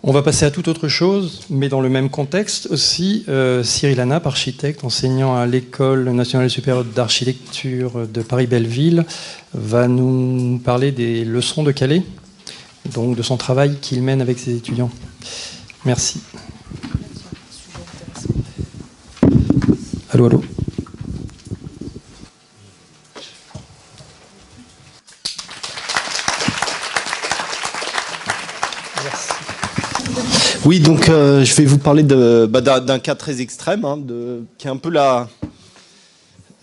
On va passer à toute autre chose, mais dans le même contexte aussi. Cyril Hanap, architecte, enseignant à l'École nationale supérieure d'architecture de Paris-Belleville, va nous parler des leçons de Calais, donc de son travail qu'il mène avec ses étudiants. Merci. Allô, allô. Oui, donc je vais vous parler d'un cas très extrême, hein, qui est un peu j'ai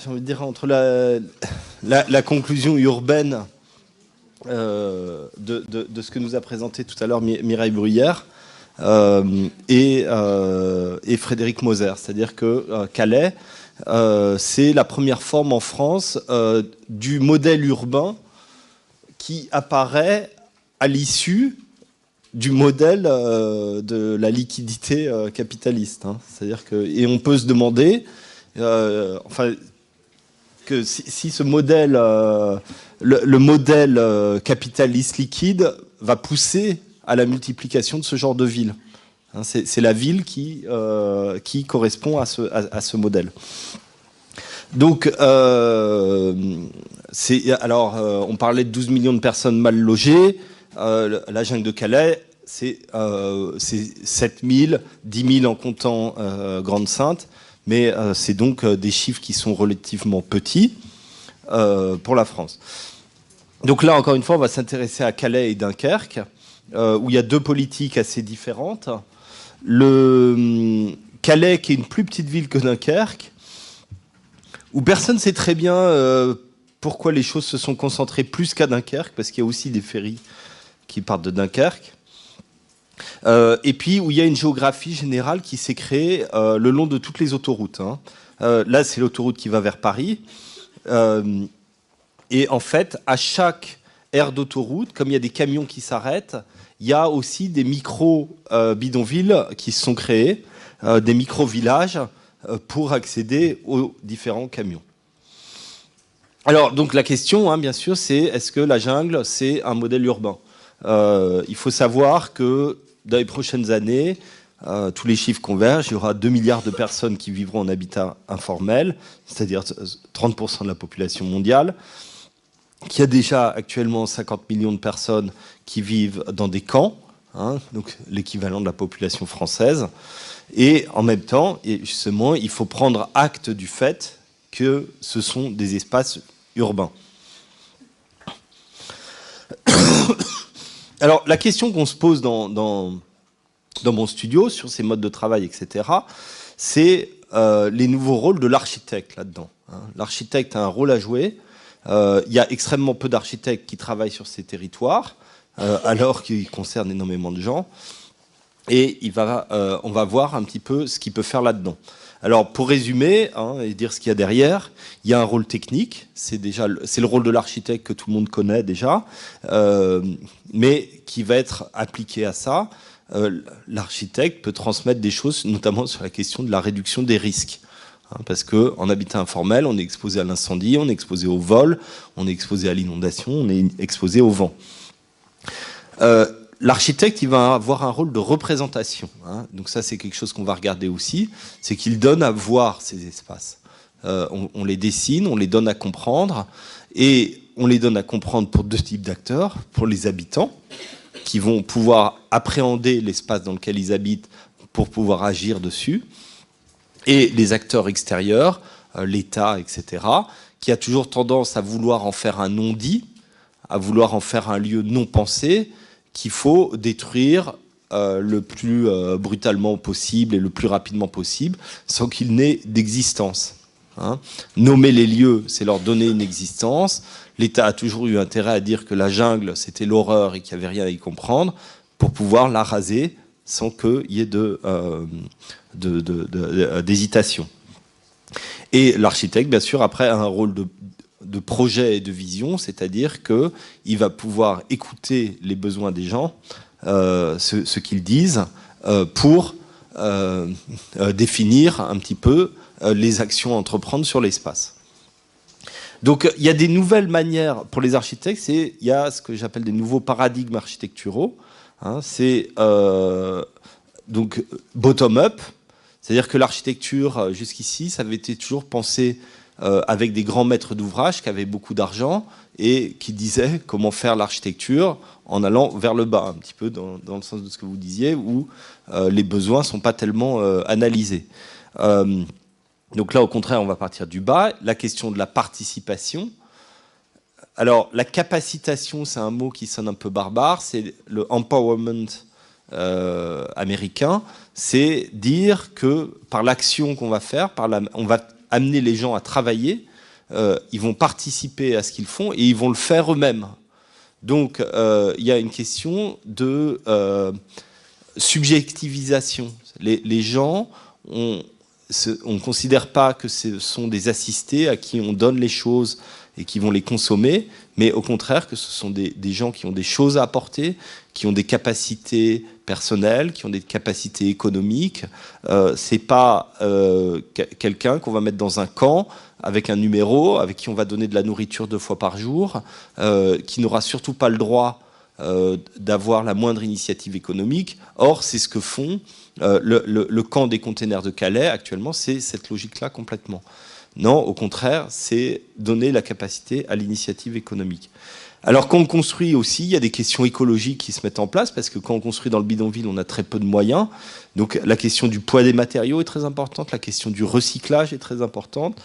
envie de dire, entre la conclusion urbaine de ce que nous a présenté tout à l'heure Mireille Bruyère et Frédéric Moser. C'est-à-dire que Calais, c'est la première forme en France du modèle urbain qui apparaît à l'issue du modèle de la liquidité capitaliste. Hein. C'est-à-dire que, et on peut se demander, que si ce modèle, le modèle capitaliste liquide, va pousser à la multiplication de ce genre de ville. Hein, c'est la ville qui correspond à ce modèle. Donc, on parlait de 12 millions de personnes mal logées. La jungle de Calais, c'est 7 000, 10 000 en comptant Grande-Sainte, mais c'est donc des chiffres qui sont relativement petits pour la France. Donc là, encore une fois, on va s'intéresser à Calais et Dunkerque, où il y a deux politiques assez différentes. Calais, qui est une plus petite ville que Dunkerque, où personne ne sait très bien pourquoi les choses se sont concentrées plus qu'à Dunkerque, parce qu'il y a aussi des ferries qui partent de Dunkerque, et puis où il y a une géographie générale qui s'est créée le long de toutes les autoroutes. Hein. Là, c'est l'autoroute qui va vers Paris, et en fait, à chaque aire d'autoroute, comme il y a des camions qui s'arrêtent, il y a aussi des micro-bidonvilles qui se sont créés, des micro-villages, pour accéder aux différents camions. Alors, donc la question, hein, bien sûr, c'est est-ce que la jungle, c'est un modèle urbain ? Il faut savoir que dans les prochaines années, tous les chiffres convergent, il y aura 2 milliards de personnes qui vivront en habitat informel, c'est-à-dire 30% de la population mondiale, qu'il y a déjà actuellement 50 millions de personnes qui vivent dans des camps, hein, donc l'équivalent de la population française, et en même temps, et justement, il faut prendre acte du fait que ce sont des espaces urbains. Alors, la question qu'on se pose dans mon studio, sur ces modes de travail, etc., c'est les nouveaux rôles de l'architecte là-dedans. Hein. L'architecte a un rôle à jouer. Il y a extrêmement peu d'architectes qui travaillent sur ces territoires, alors qu'ils concernent énormément de gens. Et on va voir un petit peu ce qu'il peut faire là-dedans. Alors, pour résumer, hein, et dire ce qu'il y a derrière, il y a un rôle technique, c'est le rôle de l'architecte que tout le monde connaît déjà, mais qui va être appliqué à ça. L'architecte peut transmettre des choses, notamment sur la question de la réduction des risques. Hein, parce qu'en habitat informel, on est exposé à l'incendie, on est exposé au vol, on est exposé à l'inondation, on est exposé au vent. L'architecte, il va avoir un rôle de représentation. Hein. Donc ça, c'est quelque chose qu'on va regarder aussi. C'est qu'il donne à voir ces espaces. On les dessine, on les donne à comprendre. Et on les donne à comprendre pour deux types d'acteurs. Pour les habitants, qui vont pouvoir appréhender l'espace dans lequel ils habitent pour pouvoir agir dessus. Et les acteurs extérieurs, l'État, etc., qui a toujours tendance à vouloir en faire un non-dit, à vouloir en faire un lieu non pensé, qu'il faut détruire le plus brutalement possible et le plus rapidement possible, sans qu'il n'ait d'existence. Hein. Nommer les lieux, c'est leur donner une existence. L'État a toujours eu intérêt à dire que la jungle, c'était l'horreur et qu'il n'y avait rien à y comprendre, pour pouvoir la raser sans qu'il y ait d'hésitation. Et l'architecte, bien sûr, après, a un rôle de projet et de vision, c'est-à-dire qu'il va pouvoir écouter les besoins des gens, ce qu'ils disent, pour définir un petit peu les actions à entreprendre sur l'espace. Donc il y a des nouvelles manières pour les architectes, il y a ce que j'appelle des nouveaux paradigmes architecturaux. hein, c'est donc bottom-up, c'est-à-dire que l'architecture, jusqu'ici, ça avait été toujours pensé avec des grands maîtres d'ouvrage qui avaient beaucoup d'argent et qui disaient comment faire l'architecture en allant vers le bas, un petit peu dans le sens de ce que vous disiez, où les besoins ne sont pas tellement analysés. Donc là, au contraire, on va partir du bas. La question de la participation. Alors, la capacitation, c'est un mot qui sonne un peu barbare, c'est le empowerment américain, c'est dire que par l'action qu'on va faire, on va amener les gens à travailler, ils vont participer à ce qu'ils font et ils vont le faire eux-mêmes. Donc, il y a une question de subjectivisation. Les gens, on ne considère pas que ce sont des assistés à qui on donne les choses et qui vont les consommer, mais au contraire que ce sont des gens qui ont des choses à apporter, qui ont des capacités personnelles, qui ont des capacités économiques. C'est pas quelqu'un qu'on va mettre dans un camp avec un numéro, avec qui on va donner de la nourriture 2 fois par jour, qui n'aura surtout pas le droit d'avoir la moindre initiative économique. Or, c'est ce que font le camp des containers de Calais actuellement, c'est cette logique-là complètement. Non, au contraire, c'est donner la capacité à l'initiative économique. Alors quand on construit aussi, il y a des questions écologiques qui se mettent en place, parce que quand on construit dans le bidonville, on a très peu de moyens. Donc la question du poids des matériaux est très importante, la question du recyclage est très importante.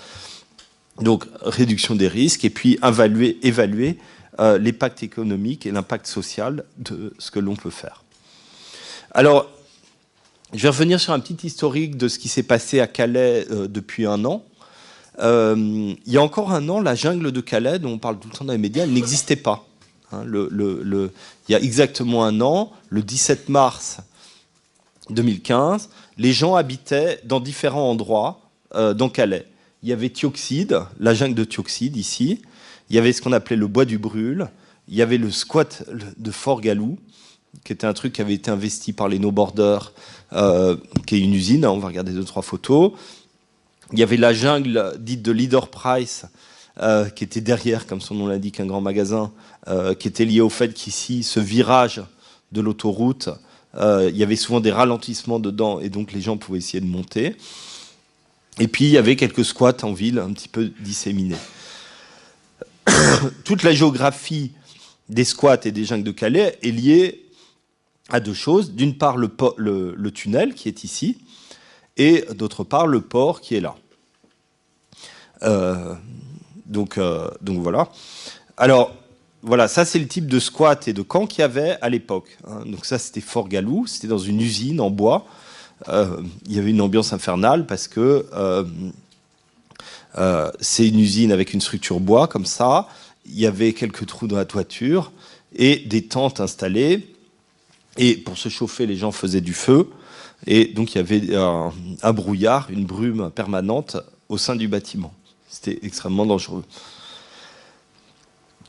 Donc réduction des risques, et puis évaluer l'impact économique et l'impact social de ce que l'on peut faire. Alors, je vais revenir sur un petit historique de ce qui s'est passé à Calais depuis 1 an. Il y a encore 1 an, la jungle de Calais, dont on parle tout le temps dans les médias, elle n'existait pas. Hein, il y a exactement 1 an, le 17 mars 2015, les gens habitaient dans différents endroits dans Calais. Il y avait Thioxide, la jungle de Thioxide ici. Il y avait ce qu'on appelait le bois du Brûle. Il y avait le squat de Fort-Galou, qui était un truc qui avait été investi par les no-borders, qui est une usine. On va regarder 2-3 photos. Il y avait la jungle dite de Leader Price, qui était derrière, comme son nom l'indique, un grand magasin, qui était lié au fait qu'ici, ce virage de l'autoroute, il y avait souvent des ralentissements dedans, et donc les gens pouvaient essayer de monter. Et puis, il y avait quelques squats en ville, un petit peu disséminés. Toute la géographie des squats et des jungles de Calais est liée à 2 choses. D'une part, le tunnel qui est ici, et d'autre part, le port qui est là. Donc voilà. Alors, voilà, ça c'est le type de squat et de camp qu'il y avait à l'époque. Hein. Donc ça, c'était Fort-Galou, c'était dans une usine en bois. Il y avait une ambiance infernale parce que c'est une usine avec une structure bois comme ça. Il y avait quelques trous dans la toiture et des tentes installées. Et pour se chauffer, les gens faisaient du feu. Et donc il y avait un brouillard, une brume permanente au sein du bâtiment. C'était extrêmement dangereux.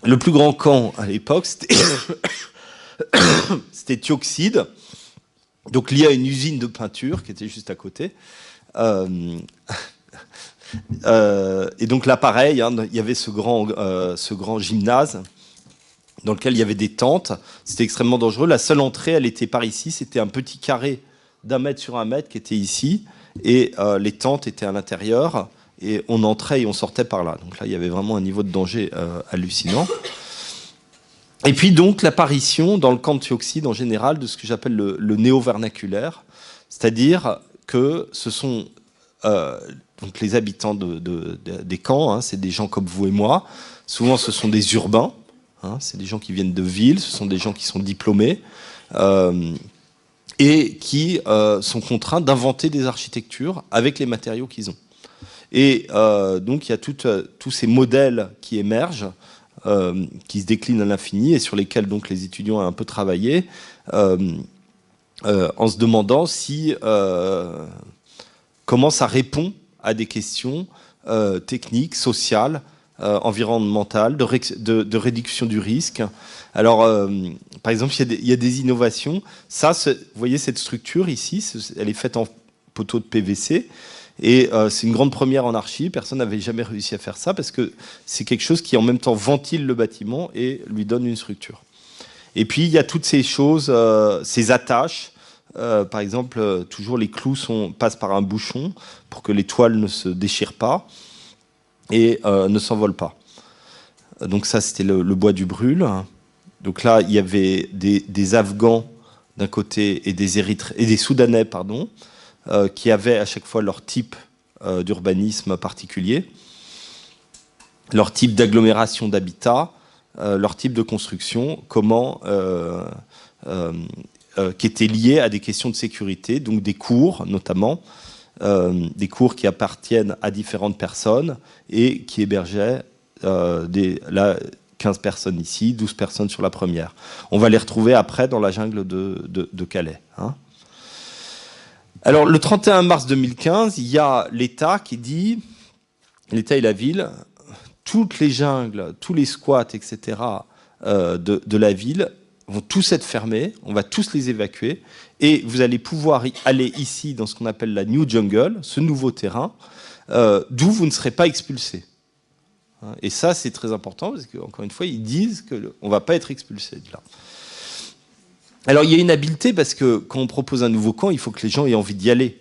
Le plus grand camp à l'époque, c'était Thioxide, donc lié à une usine de peinture qui était juste à côté. Et donc là, pareil, hein, il y avait ce grand gymnase dans lequel il y avait des tentes. C'était extrêmement dangereux. La seule entrée, elle était par ici. C'était un petit carré d'1 mètre sur 1 mètre qui était ici. Et les tentes étaient à l'intérieur. Et on entrait et on sortait par là. Donc là, il y avait vraiment un niveau de danger hallucinant. Et puis donc l'apparition dans le camp de Thioxide en général de ce que j'appelle le néo-vernaculaire. C'est-à-dire que ce sont donc les habitants des camps, hein, c'est des gens comme vous et moi. Souvent, ce sont des urbains. Hein, c'est des gens qui viennent de villes, ce sont des gens qui sont diplômés et qui sont contraints d'inventer des architectures avec les matériaux qu'ils ont. Et donc, il y a tous ces modèles qui émergent, qui se déclinent à l'infini et sur lesquels donc, les étudiants ont un peu travaillé en se demandant comment ça répond à des questions techniques, sociales, environnementale, de réduction du risque. Alors, par exemple, il y a des innovations. Ça, vous voyez cette structure ici, elle est faite en poteaux de PVC. Et c'est une grande première en archi. Personne n'avait jamais réussi à faire ça parce que c'est quelque chose qui, en même temps, ventile le bâtiment et lui donne une structure. Et puis il y a toutes ces choses, ces attaches. Par exemple, toujours les clous passent par un bouchon pour que les toiles ne se déchirent pas et ne s'envolent pas. Donc ça, c'était le bois du brûle. Donc là, il y avait des Afghans d'un côté et des Soudanais, pardon, qui avaient à chaque fois leur type d'urbanisme particulier, leur type d'agglomération d'habitat, leur type de construction, qui étaient liés à des questions de sécurité, donc des cours notamment, des cours qui appartiennent à différentes personnes et qui hébergeaient 15 personnes ici, 12 personnes sur la première. On va les retrouver après dans la jungle de Calais. Hein. Alors, le 31 mars 2015, il y a l'État qui dit, l'État et la ville, toutes les jungles, tous les squats, etc., de la ville vont tous être fermés, on va tous les évacuer, et vous allez pouvoir aller ici, dans ce qu'on appelle la New Jungle, ce nouveau terrain, d'où vous ne serez pas expulsés. Et ça, c'est très important, parce qu'encore une fois, ils disent qu'on ne va pas être expulsés de là. Alors, il y a une habileté, parce que quand on propose un nouveau camp, il faut que les gens aient envie d'y aller.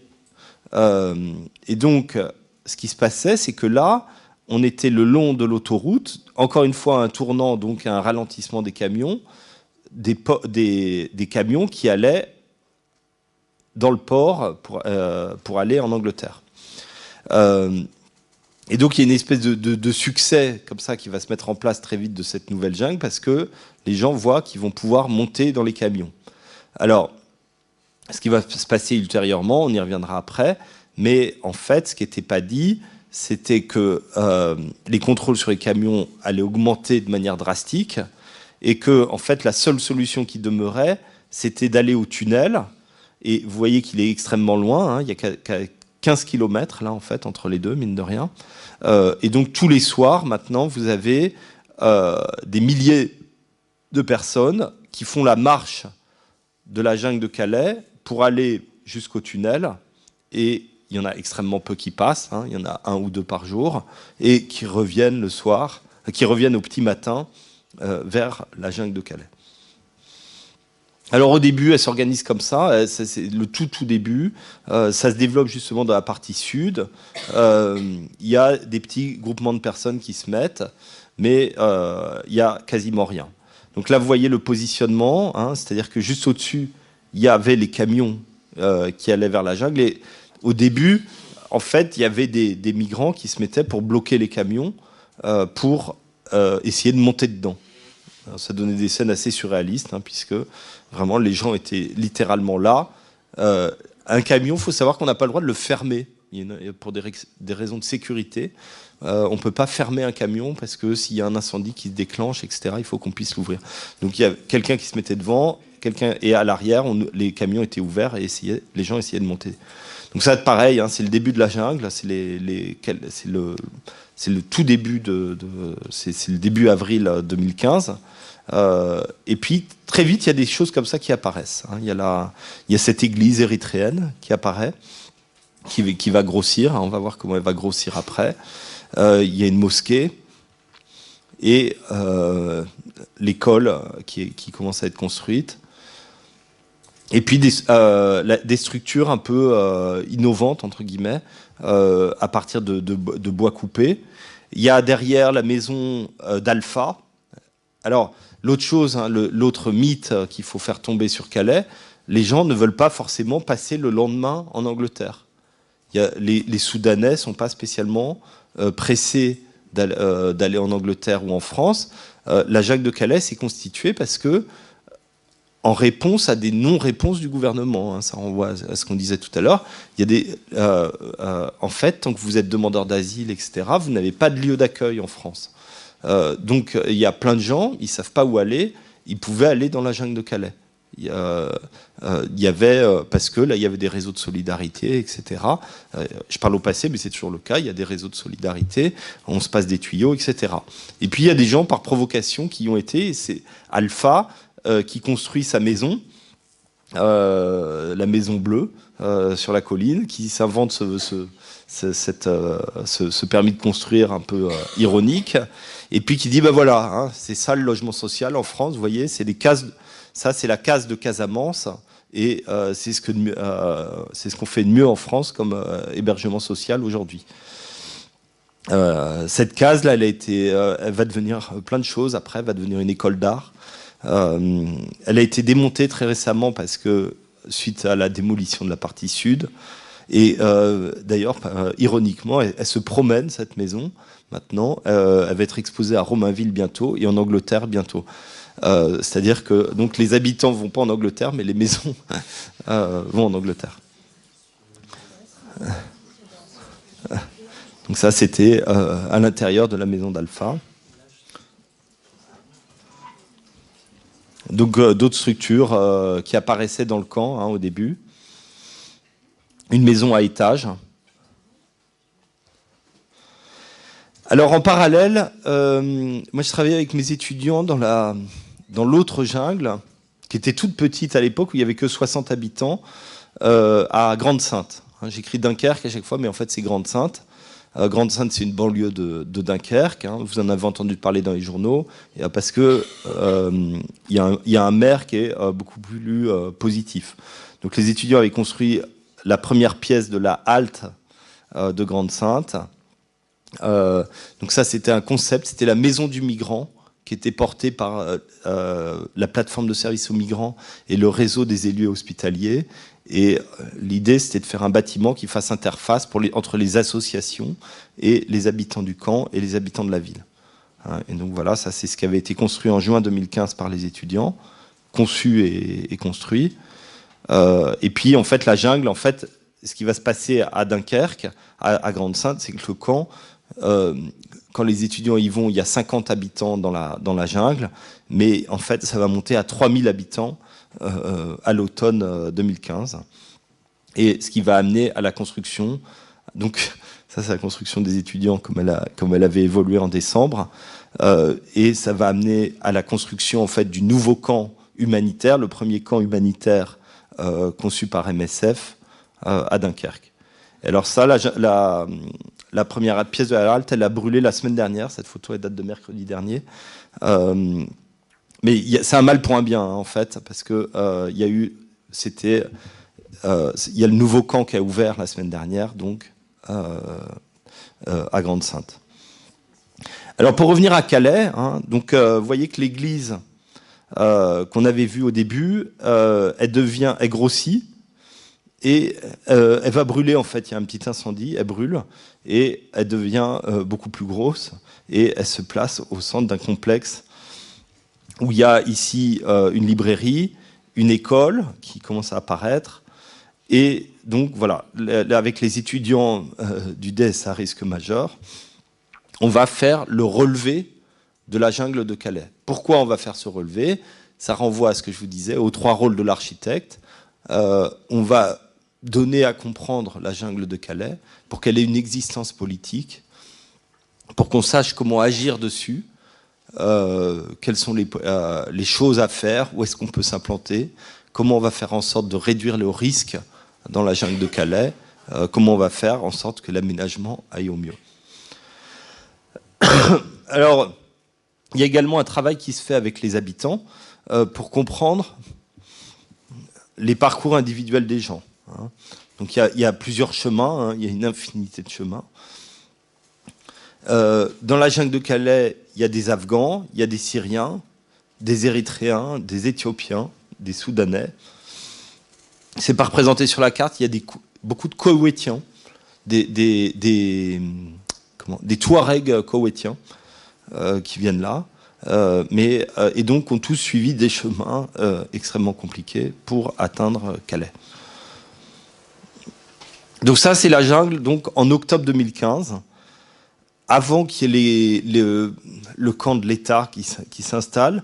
Et donc, ce qui se passait, c'est que là, on était le long de l'autoroute, encore une fois, un tournant, donc un ralentissement des camions, des camions qui allaient dans le port pour aller en Angleterre. Et donc, il y a une espèce de succès comme ça qui va se mettre en place très vite de cette nouvelle jungle parce que les gens voient qu'ils vont pouvoir monter dans les camions. Alors, ce qui va se passer ultérieurement, on y reviendra après, mais en fait, ce qui n'était pas dit, c'était que les contrôles sur les camions allaient augmenter de manière drastique et que, en fait, la seule solution qui demeurait, c'était d'aller au tunnel. Et vous voyez qu'il est extrêmement loin, hein, il y a 15 km là en fait entre les deux, mine de rien. Et donc tous les soirs maintenant vous avez des milliers de personnes qui font la marche de la jungle de Calais pour aller jusqu'au tunnel, et il y en a extrêmement peu qui passent, hein, il y en a 1 ou 2 par jour, et qui reviennent le soir, qui reviennent au petit matin vers la jungle de Calais. Alors au début, elle s'organise comme ça, c'est le tout début. Ça se développe justement dans la partie sud. Il y a des petits groupements de personnes qui se mettent, mais il y a quasiment rien. Donc là, vous voyez le positionnement, hein, c'est-à-dire que juste au-dessus, il y avait les camions qui allaient vers la jungle. Et au début, en fait, il y avait des migrants qui se mettaient pour bloquer les camions pour essayer de monter dedans. Alors, ça donnait des scènes assez surréalistes, hein, puisque vraiment les gens étaient littéralement là. Un camion, il faut savoir qu'on n'a pas le droit de le fermer pour des raisons de sécurité. On ne peut pas fermer un camion parce que s'il y a un incendie qui se déclenche, etc., il faut qu'on puisse l'ouvrir. Donc il y a quelqu'un qui se mettait devant, et à l'arrière, les camions étaient ouverts et les gens essayaient de monter. Donc ça, pareil, hein, c'est le début de la jungle, c'est le tout début c'est le début avril 2015. Et puis très vite, il y a des choses comme ça qui apparaissent. Hein. Il y a cette église érythréenne qui apparaît, qui va grossir. On va voir comment elle va grossir après. Il y a une mosquée et l'école qui commence à être construite. Et puis des structures un peu innovantes, entre guillemets, à partir de bois coupé. Il y a derrière la maison d'Alpha. Alors, l'autre chose, hein, l'autre mythe qu'il faut faire tomber sur Calais, les gens ne veulent pas forcément passer le lendemain en Angleterre. Les Soudanais ne sont pas spécialement pressés d'aller en Angleterre ou en France. La jungle de Calais s'est constituée parce que en réponse à des non-réponses du gouvernement. Hein, ça renvoie à ce qu'on disait tout à l'heure. Il y a en fait, tant que vous êtes demandeur d'asile, etc., vous n'avez pas de lieu d'accueil en France. Donc, il y a plein de gens, ils ne savent pas où aller, ils pouvaient aller dans la jungle de Calais. Il y avait, parce que là, il y avait des réseaux de solidarité, etc. Je parle au passé, mais c'est toujours le cas. Il y a des réseaux de solidarité, on se passe des tuyaux, etc. Et puis, il y a des gens, par provocation, qui y ont été. C'est Alpha qui construit sa maison la Maison Bleue sur la colline, qui s'invente ce permis de construire un peu ironique, et puis qui dit, ben voilà, hein, c'est ça le logement social en France, vous voyez, c'est des cases, ça c'est la case de Casamance, et c'est ce qu'on fait de mieux en France comme hébergement social aujourd'hui. Cette case-là, elle va devenir plein de choses après, elle va devenir une école d'art. Elle a été démontée très récemment parce que suite à la démolition de la partie sud. Et d'ailleurs, ironiquement, elle se promène, cette maison, maintenant. Elle va être exposée à Romainville bientôt et en Angleterre bientôt. C'est-à-dire que donc, les habitants ne vont pas en Angleterre, mais les maisons vont en Angleterre. Donc ça, c'était à l'intérieur de la maison d'Alpha. Donc d'autres structures qui apparaissaient dans le camp au début. Une maison à étage. Alors en parallèle, moi je travaillais avec mes étudiants dans l'autre jungle, qui était toute petite à l'époque, où il n'y avait que 60 habitants, à Grande-Synthe. J'écris Dunkerque à chaque fois, mais en fait c'est Grande-Synthe. Grande-Synthe, c'est une banlieue de Dunkerque. Vous en avez entendu parler dans les journaux, parce que y a un maire qui est beaucoup plus positif. Donc les étudiants avaient construit la première pièce de la halte de Grande-Synthe. Donc ça, c'était un concept, c'était la maison du migrant, qui était portée par la plateforme de services aux migrants et le réseau des élus hospitaliers. Et l'idée, c'était de faire un bâtiment qui fasse interface entre les associations et les habitants du camp et les habitants de la ville. Et donc voilà, ça c'est ce qui avait été construit en juin 2015 par les étudiants, conçu et construit. Et puis en fait, la jungle, en fait, ce qui va se passer à Dunkerque, à Grande-Synthe, c'est que le camp, quand les étudiants y vont, il y a 50 habitants dans la jungle, mais en fait, ça va monter à 3000 habitants à l'automne 2015. Et ce qui va amener à la construction, donc ça c'est la construction des étudiants comme elle avait évolué en décembre, et ça va amener à la construction en fait du nouveau camp humanitaire, le premier camp humanitaire conçu par MSF à Dunkerque. Et alors ça, la première pièce de la halte, elle a brûlé la semaine dernière, cette photo elle date de mercredi dernier. Mais c'est un mal pour un bien, en fait, parce que il y a le nouveau camp qui a ouvert la semaine dernière, donc à Grande-Synthe. Alors pour revenir à Calais, donc vous voyez que l'église qu'on avait vue au début, elle grossit et elle va brûler. En fait, il y a un petit incendie, elle brûle et elle devient beaucoup plus grosse et elle se place au centre d'un complexe où il y a ici une librairie, une école qui commence à apparaître. Et donc voilà, avec les étudiants du DES à risque majeur, on va faire le relevé de la jungle de Calais. Pourquoi on va faire ce relevé? Ça renvoie à ce que je vous disais, aux 3 rôles de l'architecte. On va donner à comprendre la jungle de Calais pour qu'elle ait une existence politique, pour qu'on sache comment agir dessus, quelles sont les choses à faire, où est-ce qu'on peut s'implanter, comment on va faire en sorte de réduire le risque dans la jungle de Calais, comment on va faire en sorte que l'aménagement aille au mieux. Alors, il y a également un travail qui se fait avec les habitants pour comprendre les parcours individuels des gens. Donc il y a plusieurs chemins, il y a une infinité de chemins. Dans la jungle de Calais, il y a des Afghans, il y a des Syriens, des Érythréens, des Éthiopiens, des Soudanais. C'est pas représenté sur la carte, il y a beaucoup de Koweïtiens, des Touaregs koweïtiens qui viennent là, et donc ont tous suivi des chemins extrêmement compliqués pour atteindre Calais. Donc ça, c'est la jungle donc, en octobre 2015, avant qu'il y ait le camp de l'État qui s'installe.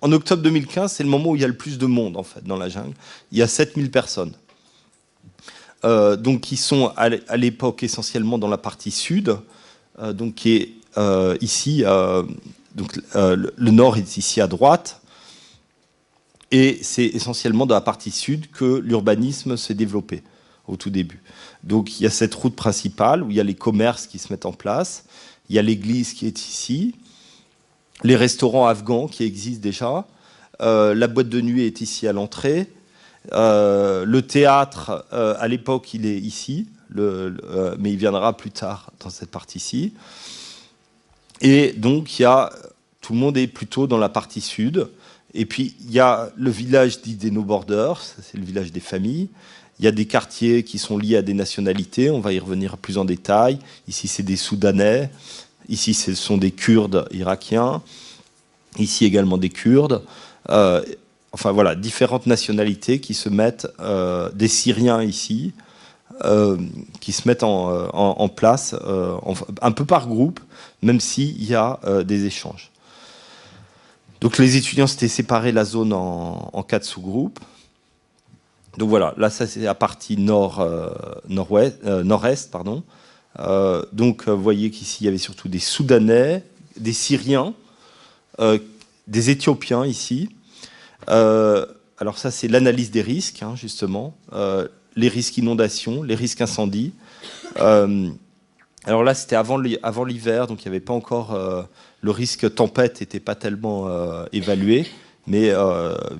En octobre 2015, c'est le moment où il y a le plus de monde en fait, dans la jungle. Il y a 7000 personnes. Donc qui sont à l'époque essentiellement dans la partie sud, donc qui est ici, donc le nord est ici à droite, Et c'est essentiellement dans la partie sud que l'urbanisme s'est développé au tout début. Donc il y a cette route principale où il y a les commerces qui se mettent en place, il y a l'église qui est ici, les restaurants afghans qui existent déjà, la boîte de nuit est ici à l'entrée, le théâtre, à l'époque, il est ici, mais il viendra plus tard dans cette partie-ci. Et donc, tout le monde est plutôt dans la partie sud. Et puis, il y a le village dit des no-borders, c'est le village des familles. Il y a des quartiers qui sont liés à des nationalités, on va y revenir plus en détail. Ici, c'est des Soudanais. Ici, ce sont des Kurdes irakiens. Ici, également des Kurdes. Enfin, voilà, différentes nationalités qui se mettent, des Syriens ici, qui se mettent en place, un peu par groupe, même s'il y a des échanges. Donc, les étudiants s'étaient séparés la zone en 4 sous-groupes. Donc voilà, là, ça c'est la partie nord-est, pardon. Donc, vous voyez qu'ici, il y avait surtout des Soudanais, des Syriens, des Éthiopiens ici. Alors ça, c'est l'analyse des risques, hein, justement. Les risques inondations, les risques incendies. Alors là, c'était avant l'hiver, donc il n'y avait pas encore... le risque tempête n'était pas tellement évalué. Mais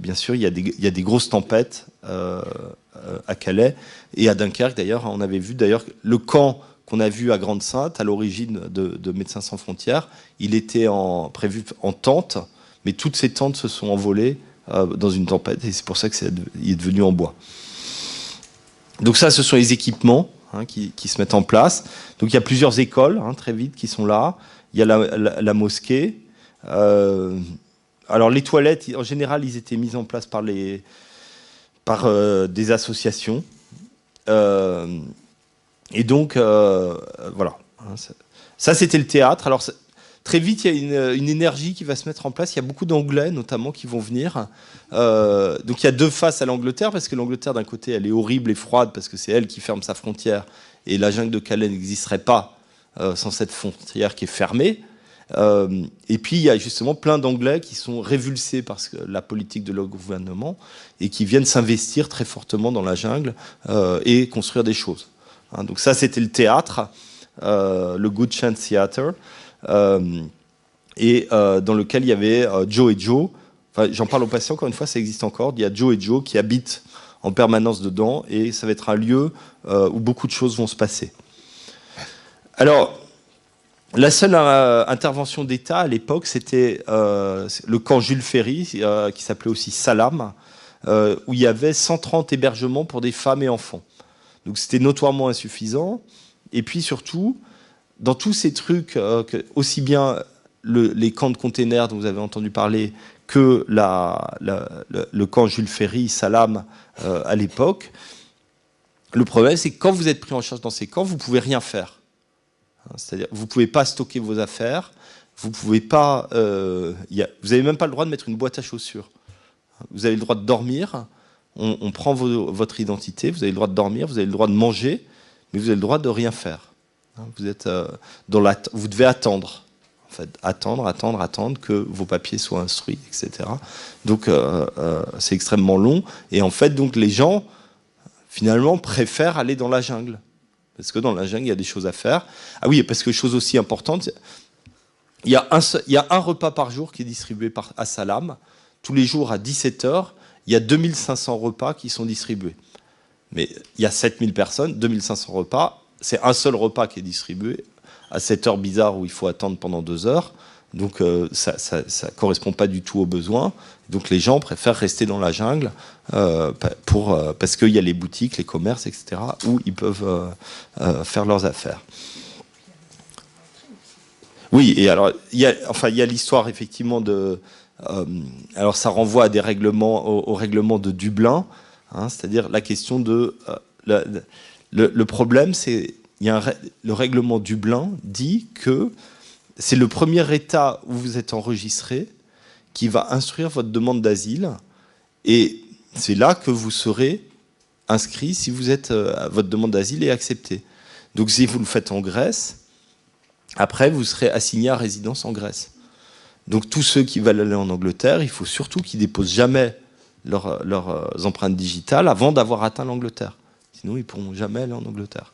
bien sûr, il y a des grosses tempêtes à Calais et à Dunkerque. D'ailleurs, on avait vu le camp qu'on a vu à Grande-Synthe, à l'origine de Médecins sans frontières. Il était prévu en tente, mais toutes ces tentes se sont envolées dans une tempête, et c'est pour ça qu'il est devenu en bois. Donc ça, ce sont les équipements qui se mettent en place. Donc il y a plusieurs écoles, très vite, qui sont là. Il y a la mosquée. Alors les toilettes, en général, ils étaient mis en place par des associations. Et donc, voilà. Ça, c'était le théâtre. Alors, très vite, il y a une énergie qui va se mettre en place. Il y a beaucoup d'Anglais, notamment, qui vont venir. Donc, il y a 2 faces à l'Angleterre, parce que l'Angleterre, d'un côté, elle est horrible et froide, parce que c'est elle qui ferme sa frontière. Et la jungle de Calais n'existerait pas sans cette frontière qui est fermée. Et puis, il y a justement plein d'Anglais qui sont révulsés par la politique de leur gouvernement et qui viennent s'investir très fortement dans la jungle et construire des choses. Donc ça, c'était le théâtre, le Good Chance Theatre, et dans lequel il y avait Joe et Joe. Enfin, j'en parle aux patients, encore une fois, ça existe encore. Il y a Joe et Joe qui habitent en permanence dedans, et ça va être un lieu où beaucoup de choses vont se passer. Alors, la seule intervention d'État à l'époque, c'était le camp Jules Ferry, qui s'appelait aussi Salam, où il y avait 130 hébergements pour des femmes et enfants. Donc c'était notoirement insuffisant. Et puis surtout, dans tous ces trucs, aussi bien les camps de containers dont vous avez entendu parler que le camp Jules Ferry, Salam, à l'époque, le problème, c'est que quand vous êtes pris en charge dans ces camps, vous ne pouvez rien faire. C'est-à-dire, vous ne pouvez pas stocker vos affaires, vous pouvez pas, vous n'avez même pas le droit de mettre une boîte à chaussures. Vous avez le droit de dormir, on prend votre identité, vous avez le droit de dormir, vous avez le droit de manger, mais vous avez le droit de rien faire. Vous êtes vous devez attendre. En fait, attendre que vos papiers soient instruits, etc. Donc, c'est extrêmement long. Et en fait, donc, les gens, finalement, préfèrent aller dans la jungle. Parce que dans la jungle, il y a des choses à faire. Ah oui, parce que chose aussi importante, il y a un repas par jour qui est distribué à Salam. Tous les jours à 17h, il y a 2500 repas qui sont distribués. Mais il y a 7000 personnes, 2500 repas. C'est un seul repas qui est distribué à cette heure bizarre où il faut attendre pendant 2 heures. Donc ça ne correspond pas du tout aux besoins. Donc les gens préfèrent rester dans la jungle parce qu'il y a les boutiques, les commerces, etc., où ils peuvent faire leurs affaires. Oui, et alors il y a l'histoire effectivement de... alors ça renvoie à des règlements, au règlement de Dublin, c'est-à-dire la question de... le problème, c'est le règlement Dublin dit que c'est le premier État où vous êtes enregistré qui va instruire votre demande d'asile, et c'est là que vous serez inscrit si votre demande d'asile est acceptée. Donc si vous le faites en Grèce, après vous serez assigné à résidence en Grèce. Donc tous ceux qui veulent aller en Angleterre, il faut surtout qu'ils déposent jamais leurs empreintes digitales avant d'avoir atteint l'Angleterre. Sinon, ils ne pourront jamais aller en Angleterre.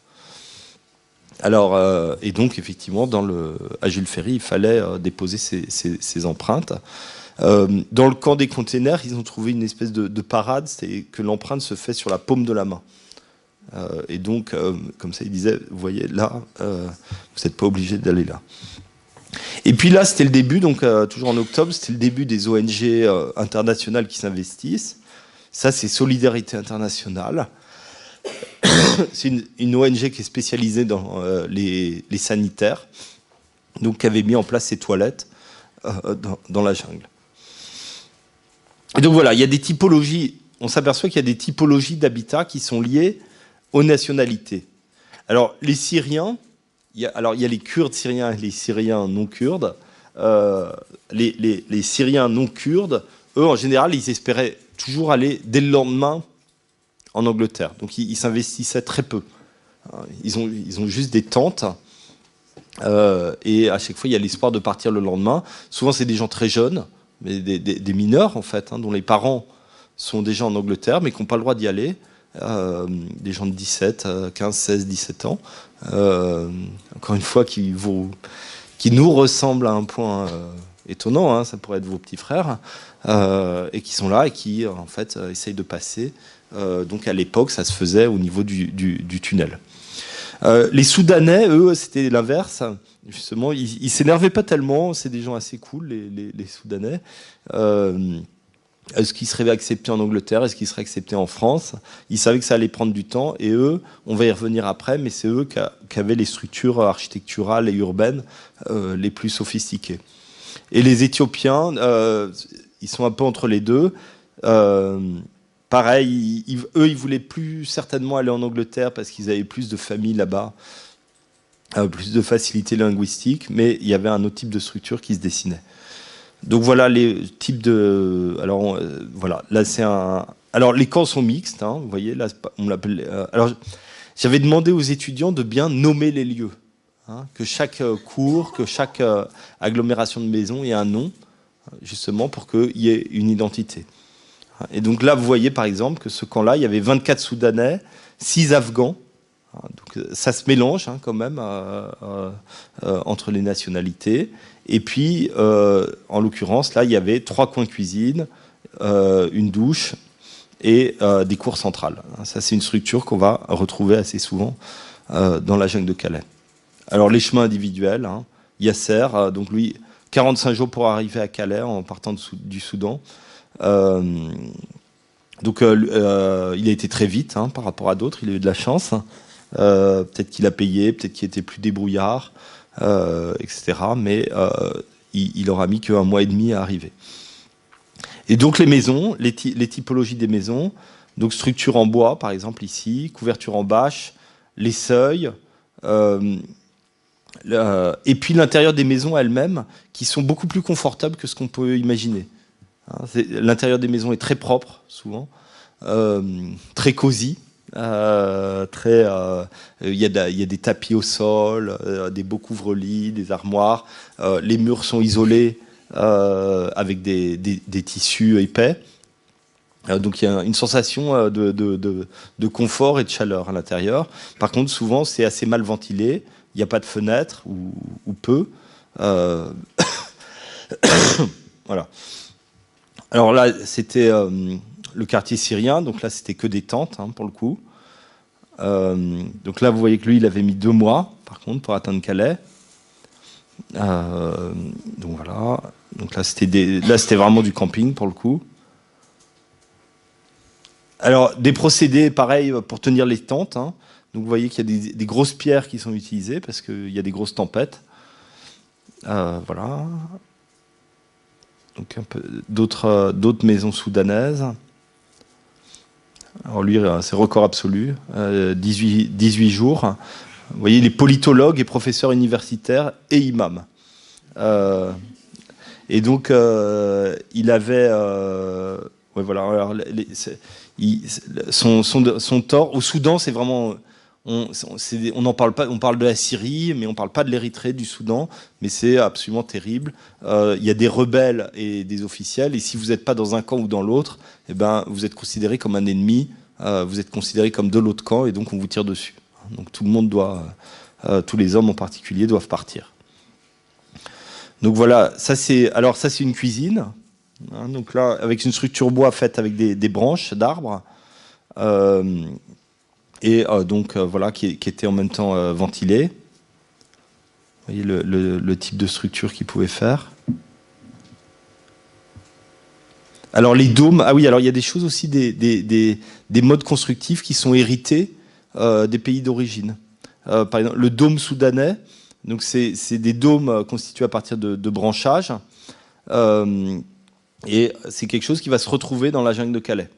Alors, et donc, effectivement, à Jules Ferry, il fallait déposer ces empreintes. Dans le camp des containers, ils ont trouvé une espèce de parade, c'est que l'empreinte se fait sur la paume de la main. Et donc, comme ça, ils disaient, vous voyez, là, vous n'êtes pas obligé d'aller là. Et puis là, c'était le début, donc toujours en octobre, c'était le début des ONG internationales qui s'investissent. Ça, c'est Solidarité Internationale. C'est une ONG qui est spécialisée dans les sanitaires, donc qui avait mis en place ces toilettes dans la jungle. Et donc voilà, il y a des typologies, on s'aperçoit qu'il y a des typologies d'habitats qui sont liées aux nationalités. Alors, les Syriens, il y a les Kurdes syriens et les Syriens non kurdes. Les Syriens non kurdes, eux, en général, ils espéraient toujours aller dès le lendemain en Angleterre. Donc, ils s'investissaient très peu. Ils ont juste des tentes. Et à chaque fois, il y a l'espoir de partir le lendemain. Souvent, c'est des gens très jeunes, mais des mineurs, en fait, dont les parents sont déjà en Angleterre, mais qui n'ont pas le droit d'y aller. Des gens de 17, 15, 16, 17 ans. Encore une fois, qui nous ressemblent à un point étonnant, ça pourrait être vos petits frères, et qui sont là et qui, en fait, essayent de passer. Donc, à l'époque, ça se faisait au niveau du tunnel. Les Soudanais, eux, c'était l'inverse. Justement, ils s'énervaient pas tellement. C'est des gens assez cool, les Soudanais. Est-ce qu'ils seraient acceptés en Angleterre? Est-ce qu'ils seraient acceptés en France? Ils savaient que ça allait prendre du temps. Et eux, on va y revenir après, mais c'est eux qui avaient les structures architecturales et urbaines les plus sophistiquées. Et les Éthiopiens, ils sont un peu entre les deux. Pareil, eux, ils voulaient plus certainement aller en Angleterre parce qu'ils avaient plus de familles là-bas, plus de facilité linguistique, mais il y avait un autre type de structure qui se dessinait. Donc voilà les types de... Alors voilà, là c'est un... Alors les camps sont mixtes, vous voyez, là on l'appelle... alors j'avais demandé aux étudiants de bien nommer les lieux, que chaque cours, que chaque agglomération de maisons ait un nom, justement pour qu'il y ait une identité. Et donc là, vous voyez par exemple que ce camp-là, il y avait 24 Soudanais, 6 Afghans. Donc ça se mélange quand même entre les nationalités. Et puis, en l'occurrence, là, il y avait 3 coins cuisine, une douche et des cours centrales. Ça, c'est une structure qu'on va retrouver assez souvent dans la jungle de Calais. Alors, les chemins individuels, Yasser, donc lui, 45 jours pour arriver à Calais en partant du Soudan. Donc il a été très vite par rapport à d'autres, il a eu de la chance. Peut-être qu'il a payé, peut-être qu'il était plus débrouillard, etc. Mais il aura mis qu'1 mois et demi à arriver. Et donc les maisons, les typologies des maisons, donc structure en bois par exemple ici, couverture en bâche, les seuils, et puis l'intérieur des maisons elles-mêmes qui sont beaucoup plus confortables que ce qu'on peut imaginer. L'intérieur des maisons est très propre, souvent, très cosy. Il y a des tapis au sol, des beaux couvre-lits, des armoires. Les murs sont isolés avec des tissus épais. Donc il y a une sensation de confort et de chaleur à l'intérieur. Par contre, souvent, c'est assez mal ventilé. Il n'y a pas de fenêtre ou peu. Voilà. Alors là, c'était le quartier syrien, donc là, c'était que des tentes, pour le coup. Donc là, vous voyez que lui, il avait mis 2 mois, par contre, pour atteindre Calais. Donc voilà. Donc là, c'était vraiment du camping, pour le coup. Alors, des procédés, pareil, pour tenir les tentes. Donc vous voyez qu'il y a des grosses pierres qui sont utilisées, parce qu'il y a des grosses tempêtes. Voilà. Donc un peu d'autres maisons soudanaises. Alors lui, c'est record absolu, 18 jours. Vous voyez, il est politologue et professeur universitaire et imam. Et donc, il avait... ouais, voilà, alors, son tort, au Soudan, c'est vraiment... on n'en parle pas, on parle de la Syrie, mais on ne parle pas de l'Érythrée, du Soudan, mais c'est absolument terrible. Il y a des rebelles et des officiels, et si vous n'êtes pas dans un camp ou dans l'autre, eh ben, vous êtes considéré comme un ennemi, vous êtes considéré comme de l'autre camp, et donc on vous tire dessus. Donc tout le monde doit, tous les hommes en particulier, doivent partir. Donc voilà, ça c'est une cuisine, hein, donc là, avec une structure bois faite avec des branches d'arbres. Voilà, qui était en même temps ventilé. Vous voyez le type de structure qu'il pouvait faire. Alors les dômes, ah oui, alors il y a des choses aussi, des modes constructifs qui sont hérités des pays d'origine. Par exemple, le dôme soudanais, donc c'est des dômes constitués à partir de branchages, et c'est quelque chose qui va se retrouver dans la jungle de Calais.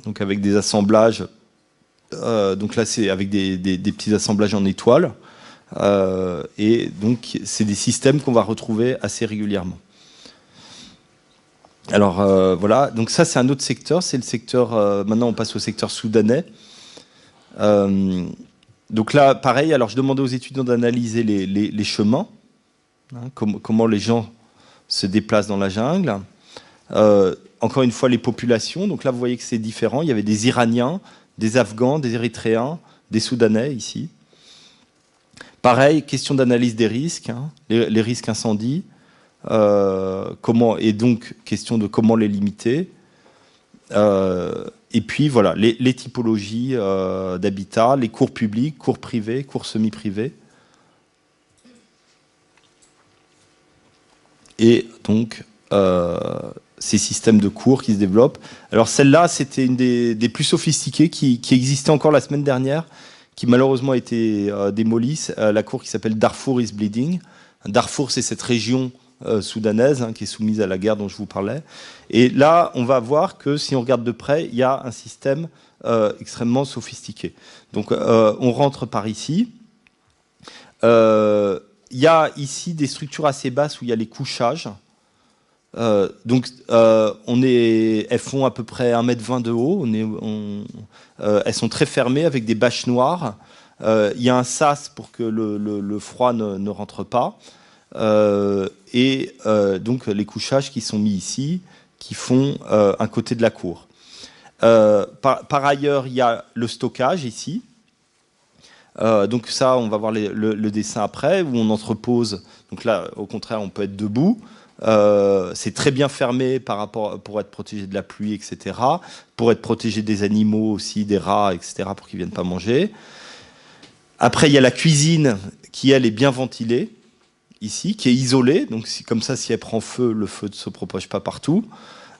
Donc avec des assemblages, donc là c'est avec des petits assemblages en étoiles, et donc c'est des systèmes qu'on va retrouver assez régulièrement. Alors voilà, donc ça c'est un autre secteur, c'est le secteur, maintenant on passe au secteur soudanais. Donc là pareil, alors je demandais aux étudiants d'analyser les chemins, hein, comment les gens se déplacent dans la jungle. Encore une fois, les populations. Donc là, vous voyez que c'est différent. Il y avait des Iraniens, des Afghans, des Érythréens, des Soudanais ici. Pareil, question d'analyse des risques, hein, les risques incendies. Et donc, question de comment les limiter. Et puis, voilà, les typologies d'habitat, les cours publics, cours privés, cours semi-privés. Et donc... ces systèmes de cours qui se développent. Alors celle-là, c'était une des plus sophistiquées qui existait encore la semaine dernière, qui malheureusement a été démolie, la cour qui s'appelle Darfour is Bleeding. Darfour, c'est cette région soudanaise, hein, qui est soumise à la guerre dont je vous parlais. Et là, on va voir que si on regarde de près, il y a un système extrêmement sophistiqué. Donc on rentre par ici. Il y a ici des structures assez basses où il y a les couchages. Elles font à peu près 1,20 m de haut. Elles sont très fermées avec des bâches noires. Il y a un sas pour que le froid ne rentre pas. Donc les couchages qui sont mis ici, qui font un côté de la cour. Par ailleurs, il y a le stockage ici. Donc ça, on va voir le dessin après, où on entrepose. Donc là, au contraire, on peut être debout. C'est très bien fermé pour être protégé de la pluie, etc. Pour être protégé des animaux aussi, des rats, etc. Pour qu'ils ne viennent pas manger. Après, il y a la cuisine qui, elle, est bien ventilée, ici, qui est isolée. Donc comme ça, si elle prend feu, le feu ne se propage pas partout.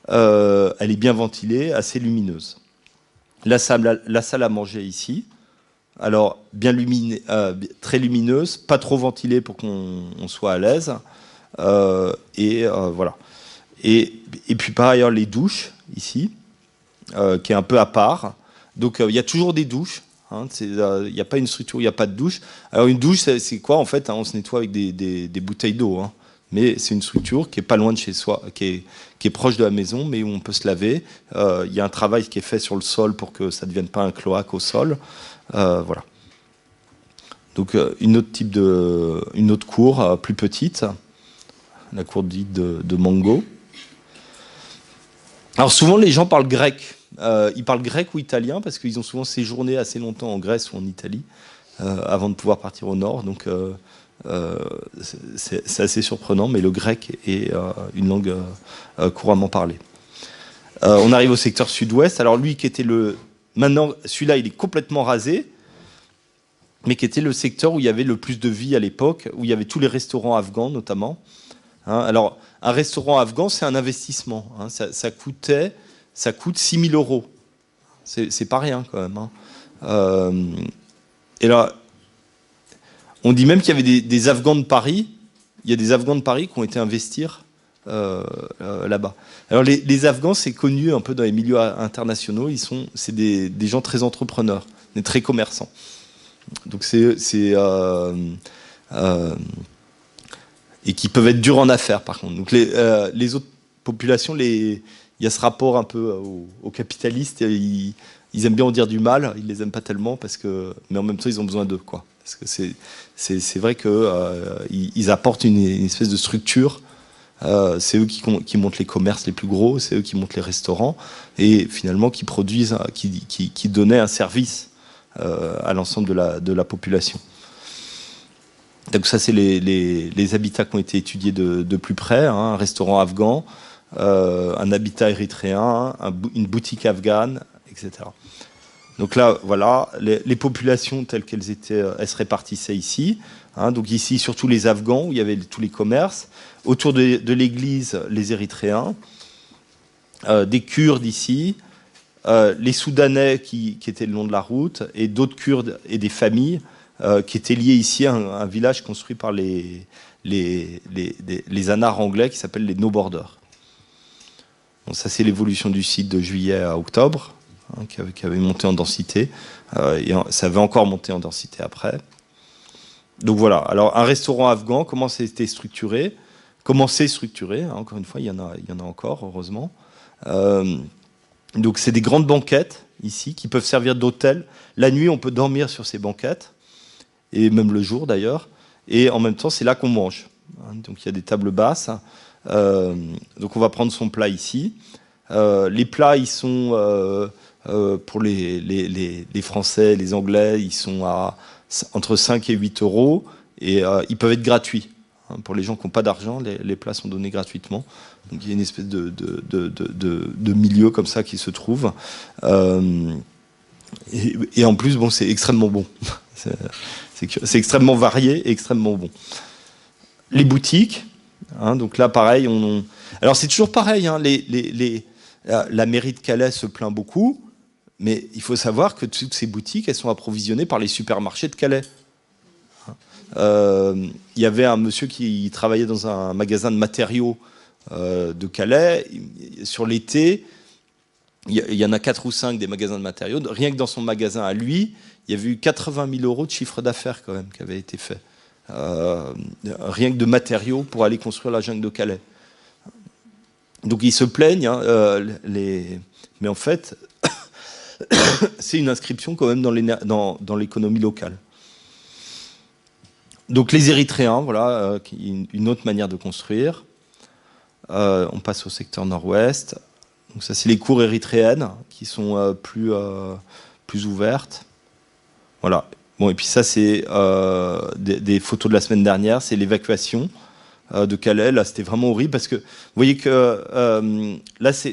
Elle est bien ventilée, assez lumineuse. La salle à manger ici. Alors, très lumineuse, pas trop ventilée pour qu'on soit à l'aise. Voilà. Et puis par ailleurs les douches ici, qui est un peu à part. Donc il y a toujours des douches. Hein, il n'y a pas une structure où il n'y a pas de douche. Alors une douche, c'est quoi en fait, hein, on se nettoie avec des bouteilles d'eau. Hein. Mais c'est une structure qui est pas loin de chez soi, qui est proche de la maison, mais où on peut se laver. Il y a un travail qui est fait sur le sol pour que ça ne devienne pas un cloaque au sol. Voilà. Donc une autre cour plus petite. La cour dite de Mango. Alors souvent les gens parlent grec. Ils parlent grec ou italien parce qu'ils ont souvent séjourné assez longtemps en Grèce ou en Italie avant de pouvoir partir au nord. Donc c'est assez surprenant, mais le grec est une langue couramment parlée. On arrive au secteur sud-ouest. Alors lui qui était maintenant celui-là il est complètement rasé, mais qui était le secteur où il y avait le plus de vie à l'époque, où il y avait tous les restaurants afghans notamment. Hein, alors, un restaurant afghan, c'est un investissement. Hein, ça coûte 6 000 €. C'est pas rien, quand même. Hein. Et là, on dit même qu'il y avait des Afghans de Paris. Il y a des Afghans de Paris qui ont été investir là-bas. Alors, les Afghans, c'est connu un peu dans les milieux internationaux. C'est des gens très entrepreneurs, des très commerçants. Donc, et qui peuvent être durs en affaires, par contre. Donc les autres populations y a ce rapport un peu aux capitalistes. Ils aiment bien en dire du mal, ils les aiment pas tellement, mais en même temps, ils ont besoin d'eux, quoi. Parce que c'est vrai qu'ils apportent une espèce de structure. C'est eux qui montent les commerces les plus gros, c'est eux qui montent les restaurants, et finalement qui produisent, qui donnaient un service à l'ensemble de la population. Donc ça, c'est les habitats qui ont été étudiés de plus près, hein, un restaurant afghan, un habitat érythréen, une boutique afghane, etc. Donc là, voilà, les populations telles qu'elles étaient, elles se répartissaient ici. Hein, donc ici, surtout les Afghans, où il y avait tous les commerces. Autour de l'église, les Érythréens. Des Kurdes ici. Les Soudanais qui étaient le long de la route. Et d'autres Kurdes et des familles qui étaient liés ici à un village construit par les anards anglais qui s'appellent les No Borders. Bon, ça, c'est l'évolution du site de juillet à octobre, hein, qui avait monté en densité. Et ça avait encore monté en densité après. Donc voilà. Alors, un restaurant afghan, comment c'était structuré? Comment c'est structuré, hein, encore une fois, il y en a encore, heureusement. Donc, c'est des grandes banquettes, ici, qui peuvent servir d'hôtel. La nuit, on peut dormir sur ces banquettes, et même le jour, d'ailleurs. Et en même temps, c'est là qu'on mange. Hein, donc, il y a des tables basses. Donc on va prendre son plat ici. Les plats, ils sont, pour les Français, les Anglais, ils sont à entre 5 et 8 euros. Et ils peuvent être gratuits. Hein, pour les gens qui n'ont pas d'argent, les plats sont donnés gratuitement. Donc il y a une espèce de milieu comme ça qui se trouve. Et en plus, bon, c'est extrêmement bon. C'est extrêmement varié et extrêmement bon. Les boutiques. Hein, donc là, pareil, alors c'est toujours pareil, hein, la mairie de Calais se plaint beaucoup, mais il faut savoir que toutes ces boutiques, elles sont approvisionnées par les supermarchés de Calais. Il y avait un monsieur qui travaillait dans un magasin de matériaux de Calais. Sur l'été, il y en a 4 ou 5 des magasins de matériaux. Rien que dans son magasin à lui, il y avait eu 80 000 euros de chiffre d'affaires quand même qui avait été fait. Rien que de matériaux pour aller construire la jungle de Calais. Donc ils se plaignent, hein, mais en fait, c'est une inscription quand même dans l'économie locale. Donc les Érythréens, voilà, une autre manière de construire. On passe au secteur nord-ouest. Donc ça, c'est les cours érythréennes qui sont plus ouvertes. Voilà. Bon, et puis ça, c'est des photos de la semaine dernière, c'est l'évacuation de Calais. Là, c'était vraiment horrible parce que vous voyez que là, ça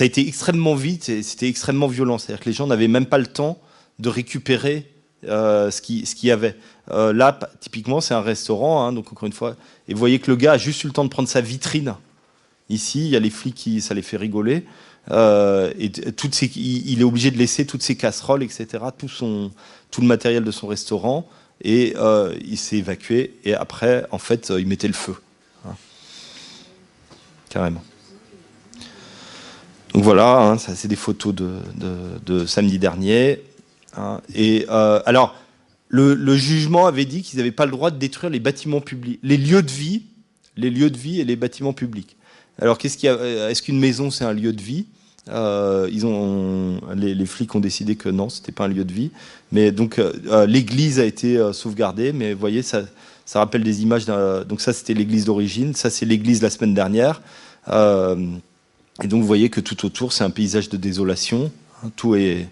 a été extrêmement vite et c'était extrêmement violent. C'est-à-dire que les gens n'avaient même pas le temps de récupérer ce qu'il y avait. Là, typiquement, c'est un restaurant, hein, donc encore une fois, et vous voyez que le gars a juste eu le temps de prendre sa vitrine. Ici, il y a les flics ça les fait rigoler. Et il est obligé de laisser toutes ses casseroles, etc., tout le matériel de son restaurant, et il s'est évacué. Et après, en fait, il mettait le feu, hein. Carrément. Donc voilà, hein, ça c'est des photos de samedi dernier. Hein. Et alors, le jugement avait dit qu'ils n'avaient pas le droit de détruire les bâtiments publics, les lieux de vie et les bâtiments publics. Alors, est-ce qu'une maison c'est un lieu de vie? Les flics ont décidé que non, c'était pas un lieu de vie. Mais donc l'église a été sauvegardée. Mais vous voyez, ça rappelle des images. Donc ça, c'était l'église d'origine. Ça, c'est l'église la semaine dernière. Et donc vous voyez que tout autour, c'est un paysage de désolation. Hein, tout est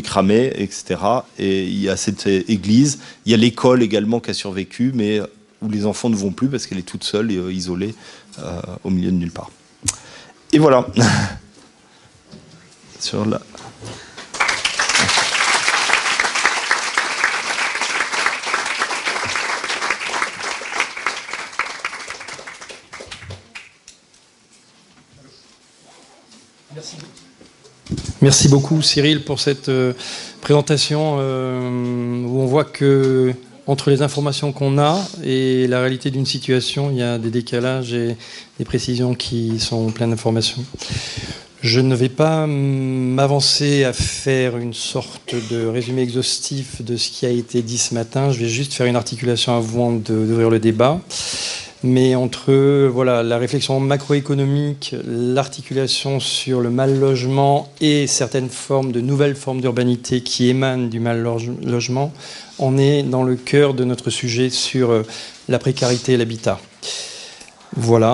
cramé, etc. Et il y a cette église. Il y a l'école également qui a survécu, mais où les enfants ne vont plus parce qu'elle est toute seule et isolée au milieu de nulle part. Et voilà. Sur la... Merci beaucoup Cyril pour cette présentation où on voit que entre les informations qu'on a et la réalité d'une situation, il y a des décalages et des précisions qui sont pleines d'informations. Je ne vais pas m'avancer à faire une sorte de résumé exhaustif de ce qui a été dit ce matin. Je vais juste faire une articulation avant d'ouvrir le débat. Mais entre voilà, la réflexion macroéconomique, l'articulation sur le mal-logement et certaines formes de nouvelles formes d'urbanité qui émanent du mal-logement, on est dans le cœur de notre sujet sur la précarité et l'habitat. Voilà.